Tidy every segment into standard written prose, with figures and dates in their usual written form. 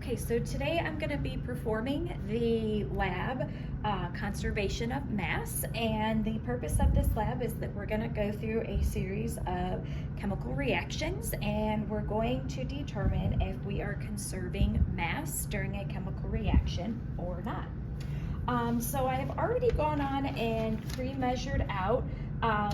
Okay, so today I'm going to be performing the lab conservation of mass, and the purpose of this lab is that we're going to go through a series of chemical reactions, and we're going to determine if we are conserving mass during a chemical reaction or not. So I have already gone on and pre-measured out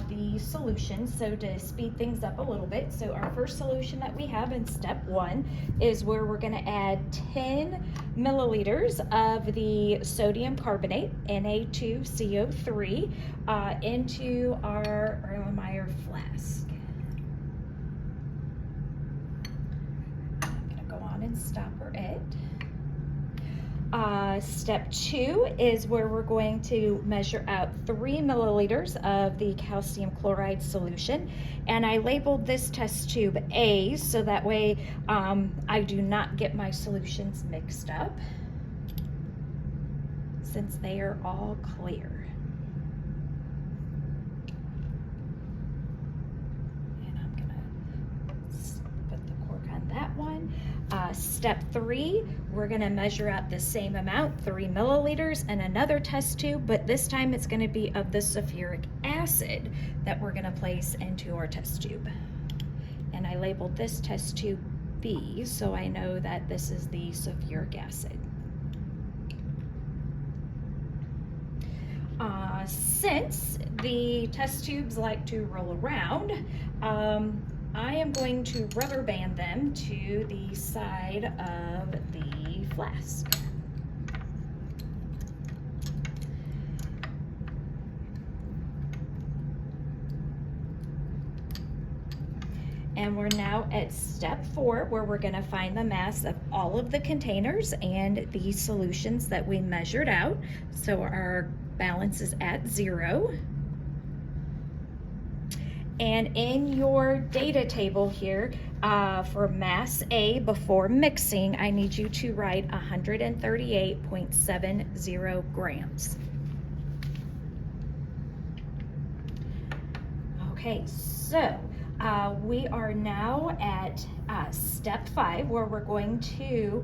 the solution, so to speed things up a little bit. So our first solution that we have in step 1 is where we're going to add 10 milliliters of the sodium carbonate, Na2CO3, into our Erlenmeyer flask. I'm going to go on and stopper it. Step 2 is where we're going to measure out 3 milliliters of the calcium chloride solution, and I labeled this test tube A so that way I do not get my solutions mixed up since they are all clear. And I'm gonna put the cork on that one. Step 3, we're going to measure out the same amount, 3 milliliters, and another test tube, but this time it's going to be of the sulfuric acid that we're going to place into our test tube. And I labeled this test tube B, so I know that this is the sulfuric acid. Since the test tubes like to roll around, I am going to rubber band them to the side of the flask. And we're now at step 4, where we're going to find the mass of all of the containers and the solutions that we measured out. So our balance is at 0. And in your data table here, for mass A before mixing, I need you to write 138.70 grams. Okay, so we are now at step 5, where we're going to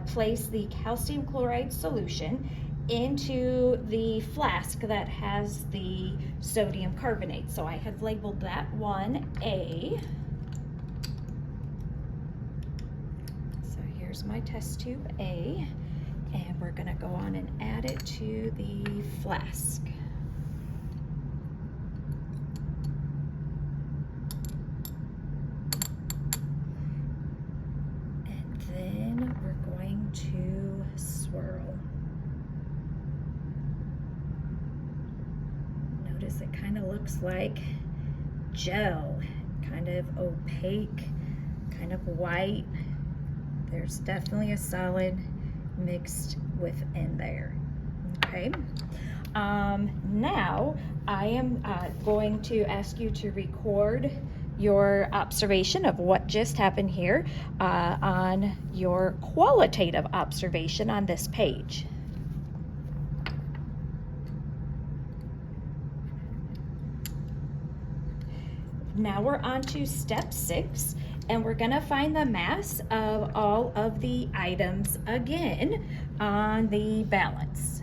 place the calcium chloride solution into the flask that has the sodium carbonate. So I have labeled that one A. So here's my test tube A, and we're going to go on and add it to the flask. And then we're going to swirl. It kind of looks like gel, kind of opaque, kind of white. There's definitely a solid mixed within there. Okay. Now I am going to ask you to record your observation of what just happened here on your qualitative observation on this page. Now we're on to step 6, and we're going to find the mass of all of the items again on the balance.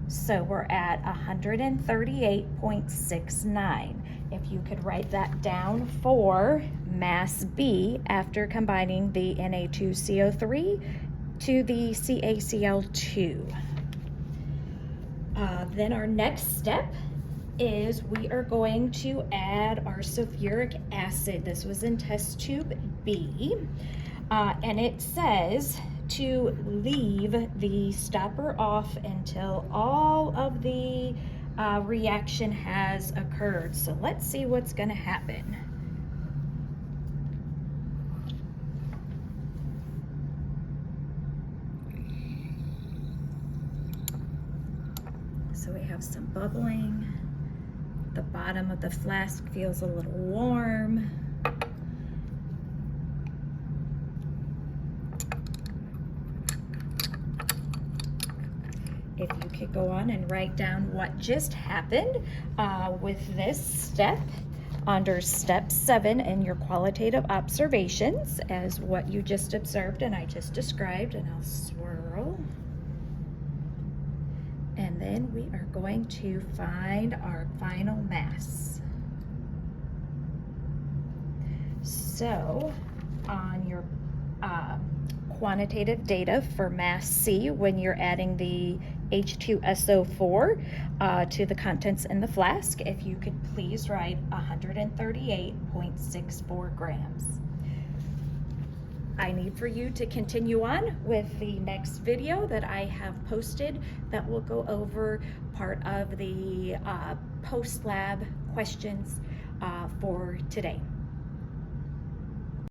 So we're at 138.69. If you could write that down for mass B after combining the Na2CO3 to the CaCl2. Then our next step is we are going to add our sulfuric acid. This was in test tube B, and it says to leave the stopper off until all of the reaction has occurred. So let's see what's going to happen. So we have some bubbling. The bottom of the flask feels a little warm. If you could go on and write down what just happened with this step, under step 7 in your qualitative observations, as what you just observed and I just described, and I'll swirl. And then we are going to find our final mass. So on your quantitative data for mass C, when you're adding the H2SO4 to the contents in the flask, if you could please write 138.64 grams. I need for you to continue on with the next video that I have posted that will go over part of the post-lab questions for today.